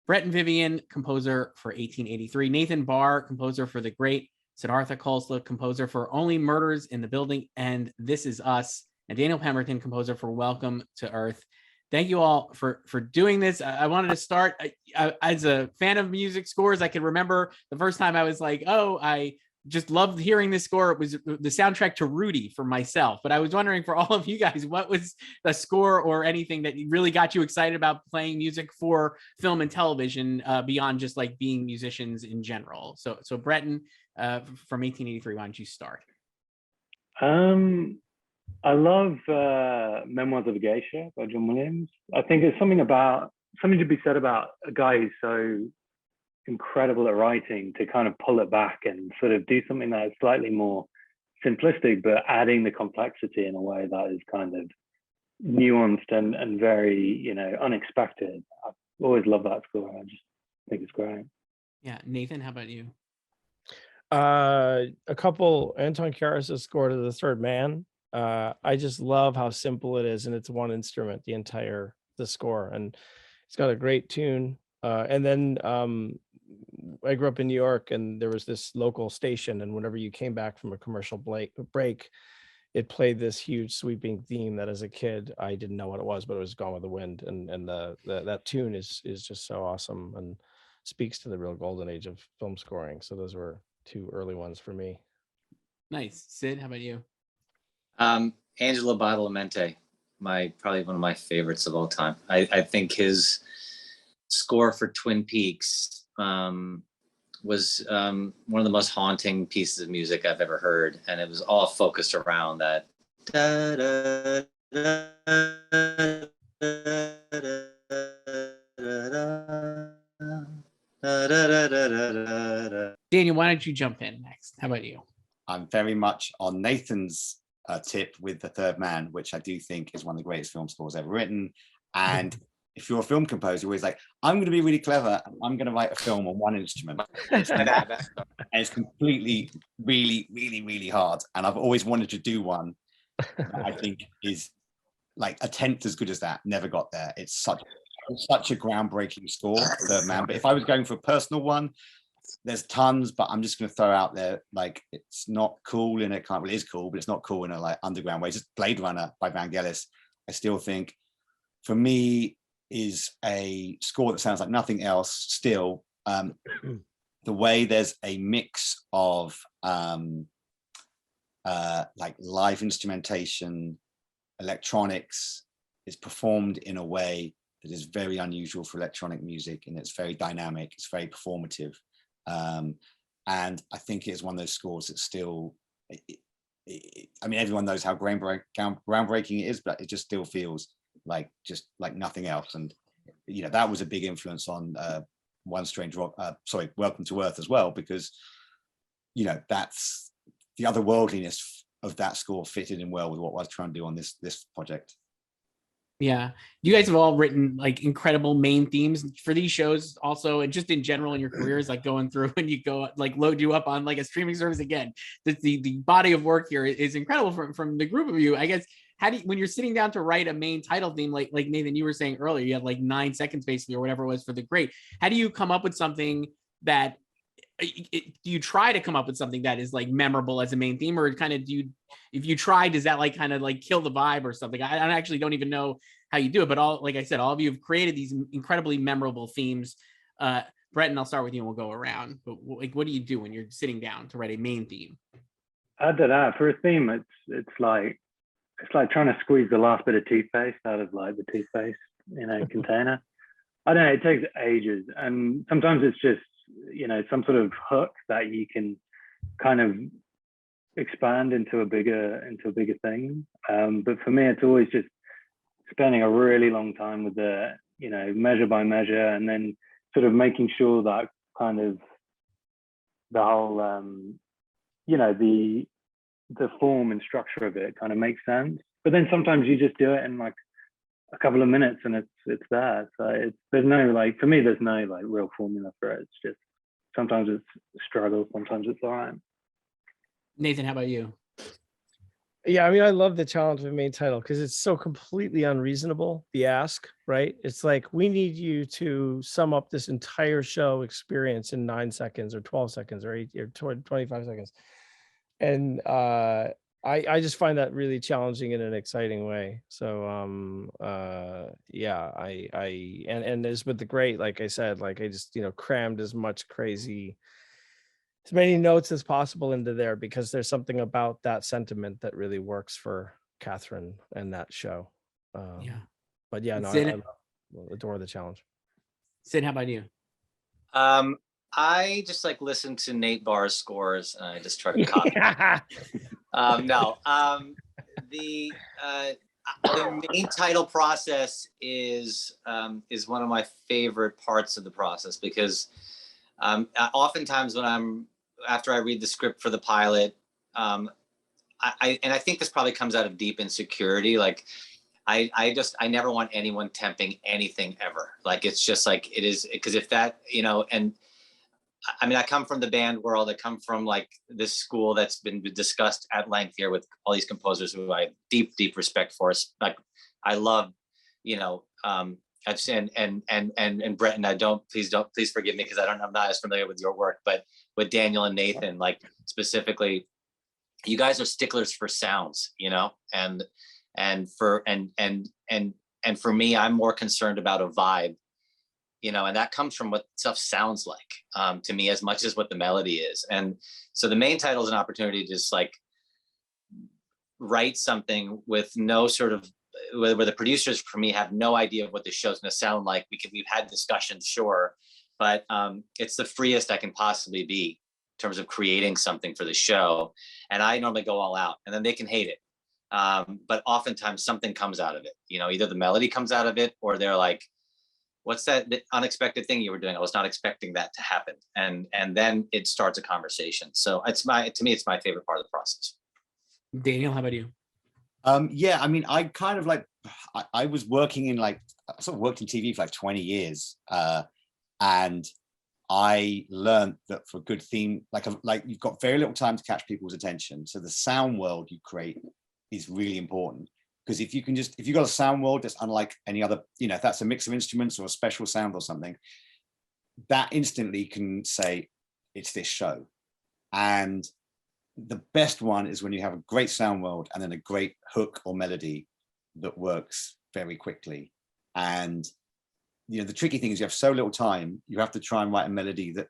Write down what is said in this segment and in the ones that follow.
Breton Vivian, composer for 1883. Nathan Barr, composer for The Great. Siddhartha Khosla, composer for Only Murders in the Building and This Is Us. And Daniel Pemberton, composer for Welcome to Earth. Thank you all for doing this. I wanted to start as a fan of music scores. I can remember the first time I was like, oh, I just loved hearing this score. It was the soundtrack to Rudy for myself. But I was wondering for all of you guys, what was the score or anything that really got you excited about playing music for film and television beyond just like being musicians in general? So Breton, from 1883, why don't you start? I love Memoirs of Geisha by John Williams. I think it's something to be said about a guy who's so incredible at writing to kind of pull it back and sort of do something that is slightly more simplistic, but adding the complexity in a way that is kind of nuanced and very, unexpected. I've always loved that score. I just think it's great. Yeah, Nathan, how about you? A couple, Anton Karas' score to The Third Man. I just love how simple it is, and it's one instrument, the score, and it's got a great tune. And then I grew up in New York, and there was this local station, and whenever you came back from a commercial break, it played this huge sweeping theme that as a kid I didn't know what it was, but it was Gone with the Wind, and that tune is just so awesome and speaks to the real golden age of film scoring. So those were two early ones for me. Nice. Sid, how about you? Angelo Badalamenti, probably one of my favorites of all time. I think his score for Twin Peaks was one of the most haunting pieces of music I've ever heard, and it was all focused around that. Daniel, why don't you jump in next? How about you? I'm very much on Nathan's tip with The Third Man, which I do think is one of the greatest film scores ever written. And if you're a film composer, you're always like, I'm going to be really clever. I'm going to write a film on one instrument. And it's completely, really, really, really hard. And I've always wanted to do one that I think is like a tenth as good as that. Never got there. It's such a groundbreaking score, Third Man. But if I was going for a personal one, there's tons, but I'm just going to throw out there, like, it's not cool in it. Well, it is cool, but it's not cool in a like underground way. Just Blade Runner by Vangelis, I still think, for me, is a score that sounds like nothing else. Still, the way there's a mix of like live instrumentation, electronics, is performed in a way that is very unusual for electronic music, and it's very dynamic. It's very performative. And I think it's one of those scores that still, I mean, everyone knows how groundbreaking it is, but it just still feels like nothing else. And that was a big influence on Welcome to Earth as well, because that's the otherworldliness of that score fitted in well with what I was trying to do on this project. Yeah, you guys have all written like incredible main themes for these shows also, and just in general in your careers, like going through and you go like load you up on like a streaming service again. The body of work here is incredible from the group of you. I guess, how do you, when you're sitting down to write a main title theme, like Nathan, you were saying earlier, you had like 9 seconds basically or whatever it was for The Great. How do you come up with something that do you try to come up with something that is like memorable as a main theme, or kind of if you try, does that like kind of like kill the vibe or something? I actually don't even know how you do it, but like I said, all of you have created these incredibly memorable themes. Breton, I'll start with you and we'll go around. But like, what do you do when you're sitting down to write a main theme? I don't know. For a theme, it's like trying to squeeze the last bit of toothpaste out of like the toothpaste container. I don't know. It takes ages, and sometimes it's just some sort of hook that you can kind of expand into a bigger thing. But for me, it's always just spending a really long time with the measure by measure, and then sort of making sure that kind of the whole the form and structure of it kind of makes sense. But then sometimes you just do it in like a couple of minutes and it's there. So there's no like, for me, there's no like real formula for it. It's just sometimes it's a struggle, sometimes it's all right. Nathan, how about you? Yeah, I mean, I love the challenge of the main title because it's so completely unreasonable, the ask, right? It's like, we need you to sum up this entire show experience in 9 seconds or 12 seconds or 8 or 25 seconds. And I just find that really challenging in an exciting way. So yeah, and as with the great, like I said, like I just, crammed as many notes as possible into there because there's something about that sentiment that really works for Catherine and that show. Yeah. But yeah, no, Sid, I adore the challenge. Sid, how about you? I just like listen to Nate Barr's scores and I just try to copy. The main title process is one of my favorite parts of the process because oftentimes when after I read the script for the pilot, I think this probably comes out of deep insecurity. Like I never want anyone tempting anything ever. Like it's just like it is, because if that, and I mean, I come from the band world. I come from like this school that's been discussed at length here with all these composers who I have deep, deep respect for. Like I love, I've seen and Breton. Please forgive me because I'm not as familiar with your work, but with Daniel and Nathan, like specifically, you guys are sticklers for sounds, and for me, I'm more concerned about a vibe, and that comes from what stuff sounds like to me as much as what the melody is. And so the main title is an opportunity to just like write something with no sort of, where the producers for me have no idea of what the show's going to sound like. We've had discussions, sure, but it's the freest I can possibly be in terms of creating something for the show. And I normally go all out, and then they can hate it. But oftentimes something comes out of it, either the melody comes out of it or they're like, what's that unexpected thing you were doing? I was not expecting that to happen. And then it starts a conversation. So to me, it's my favorite part of the process. Daniel, how about you? Yeah, I mean, I kind of like, I was working in I sort of worked in TV for like 20 years. And I learned that for good theme, like you've got very little time to catch people's attention. So the sound world you create is really important. Because if you've got a sound world that's unlike any other, if that's a mix of instruments or a special sound or something, that instantly can say it's this show. And the best one is when you have a great sound world and then a great hook or melody that works very quickly. And the tricky thing is you have so little time, you have to try and write a melody that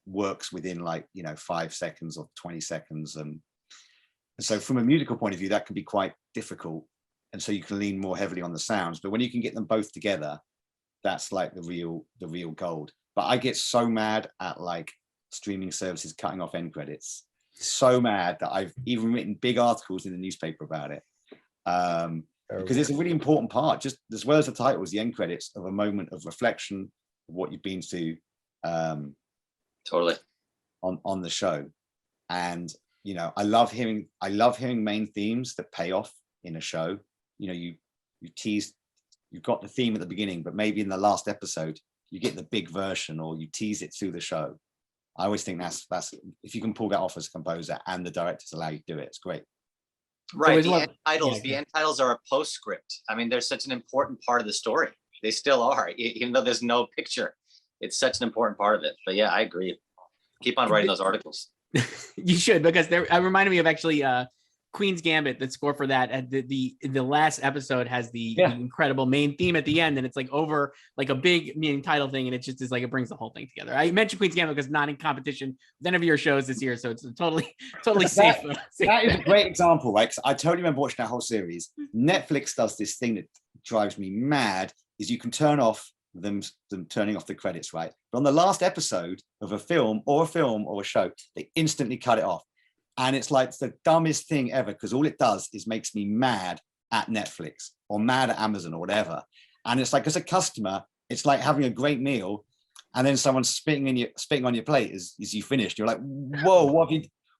works within 5 seconds or 20 seconds. And so from a musical point of view, that can be quite difficult. And so you can lean more heavily on the sounds, but when you can get them both together, that's like the real gold. But I get so mad at streaming services cutting off end credits. So mad that I've even written big articles in the newspaper about it. Because it's a really important part, just as well as the titles, the end credits of a moment of reflection of what you've been to totally on the show. And I love hearing main themes that pay off in a show. You've got the theme at the beginning, but maybe in the last episode you get the big version, or you tease it through the show. I always think that's if you can pull that off as a composer and the directors allow you to do it, it's great. Right. The end titles are a postscript. I mean, they're such an important part of the story. They still are, even though there's no picture. It's such an important part of it. But yeah, I agree. Keep on writing those articles. You should, because it reminded me of actually Queen's Gambit. The score for that at the last episode has the incredible main theme at the end, and it's over a big main title thing, and it just is it brings the whole thing together. I mentioned Queen's Gambit because not in competition with any of your shows this year, so it's totally safe. That is a great example, right? Because I totally remember watching that whole series. Netflix does this thing that drives me mad, is you can turn off them turning off the credits, right? But on the last episode of a film or a show, they instantly cut it off. And it's the dumbest thing ever, because all it does is makes me mad at Netflix or mad at Amazon or whatever. And it's as a customer, it's like having a great meal and then someone's spitting on your plate as you finished. You're like, whoa,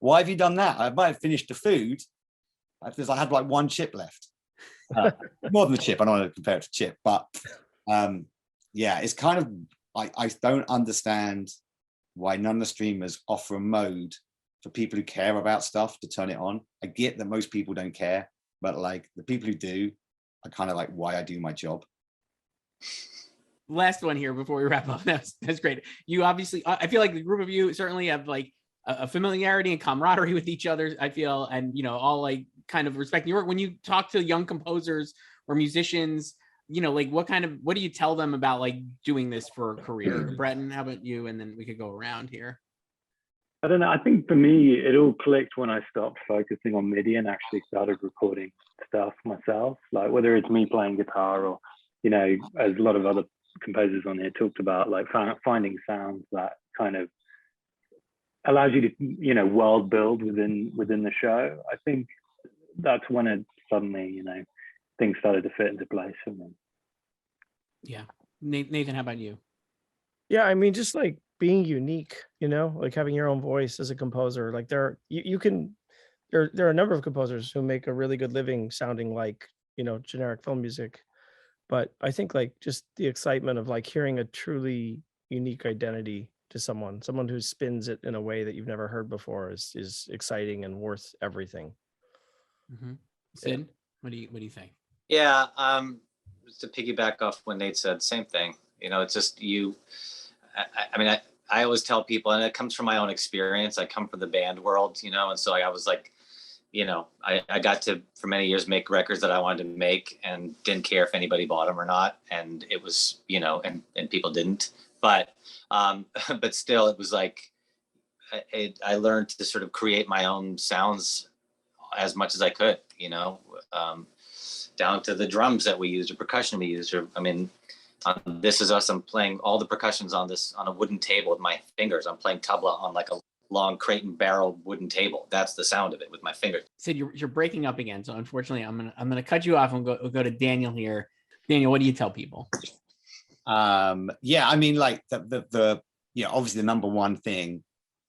why have you done that? I might have finished the food because I had one chip left. More than a chip, I don't want to compare it to chip, but yeah, it's kind of, I don't understand why none of the streamers offer a mode for people who care about stuff to turn it on. I get that most people don't care, but like the people who do are kind of like why I do my job. Last one here before we wrap up. That's great. You obviously, I feel like the group of you certainly have like a familiarity and camaraderie with each other, I feel, and all like kind of respecting your work. When you talk to young composers or musicians, like what do you tell them about like doing this for a career? Breton, how about you? And then we could go around here. I don't know. I think for me, it all clicked when I stopped focusing on MIDI and actually started recording stuff myself. Like whether it's me playing guitar or, as a lot of other composers on here talked about, like finding sounds that kind of allows you to, world build within the show. I think that's when it suddenly, things started to fit into place for me. Yeah. Nathan, how about you? Yeah, I mean, just like being unique, like having your own voice as a composer. Like there are a number of composers who make a really good living sounding like, generic film music. But I think like just the excitement of like hearing a truly unique identity to someone who spins it in a way that you've never heard before is exciting and worth everything. Mm-hmm. Sid, yeah. What do you think? Yeah, to piggyback off when Nate said, same thing. It's just I always tell people, and it comes from my own experience. I come from the band world, and so I was like, I got to, for many years, make records that I wanted to make and didn't care if anybody bought them or not. And it was, and people didn't. But still, it was like, I learned to sort of create my own sounds as much as I could, down to the drums that we used, or percussion we used. Or, on This Is Us, I'm playing all the percussions on a wooden table with my fingers. I'm playing tabla on like a long crate and barrel wooden table. That's the sound of it with my fingers. Sid, you're breaking up again, so unfortunately I'm gonna cut you off and we'll go to Daniel here. Daniel, what do you tell people? Yeah, I mean, like the obviously the number one thing,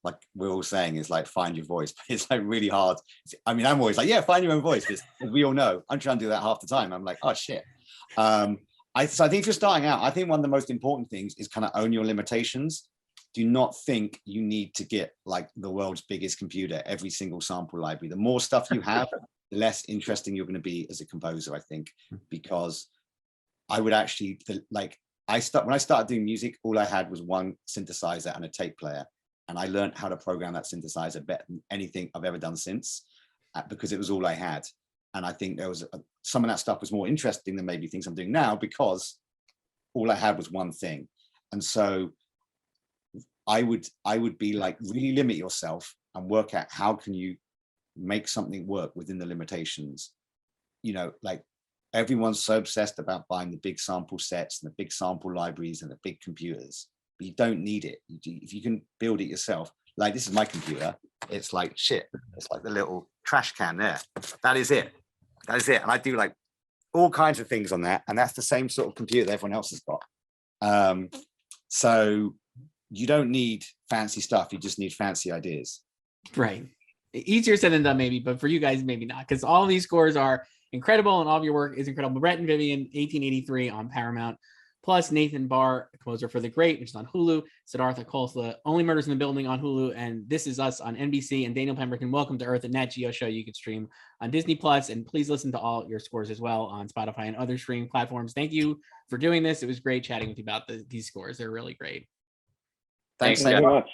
like we're all saying, is like find your voice, but it's like really hard. I mean, I'm always like, yeah, find your own voice, because we all know I'm trying to do that half the time. I'm like, oh shit. So I think if you're starting out, I think one of the most important things is kind of own your limitations. Do not think you need to get like the world's biggest computer, every single sample library. The more stuff you have, the less interesting you're going to be as a composer, I think, because I would actually when I started doing music, all I had was one synthesizer and a tape player. And I learned how to program that synthesizer better than anything I've ever done since, because it was all I had. And I think there was some of that stuff was more interesting than maybe things I'm doing now, because all I had was one thing. And so I would be like, really limit yourself and work out how can you make something work within the limitations. Like everyone's so obsessed about buying the big sample sets and the big sample libraries and the big computers, but you don't need it. If you can build it yourself, like this is my computer, it's like shit. It's like the little trash can there. That is it. And I do like all kinds of things on that. And that's the same sort of computer that everyone else has got. So you don't need fancy stuff. You just need fancy ideas. Right. Easier said than done, maybe, but for you guys, maybe not, because all of these scores are incredible and all of your work is incredible. Breton Vivian, 1883 on Paramount, plus Nathan Barr, composer for The Great, which is on Hulu, Siddhartha Khosla, Only Murders in the Building on Hulu, and This Is Us on NBC, and Daniel Pemberton, Welcome to Earth, a Nat Geo show you can stream on Disney Plus. And please listen to all your scores as well on Spotify and other streaming platforms. Thank you for doing this. It was great chatting with you about these scores. They're really great. Thanks so much.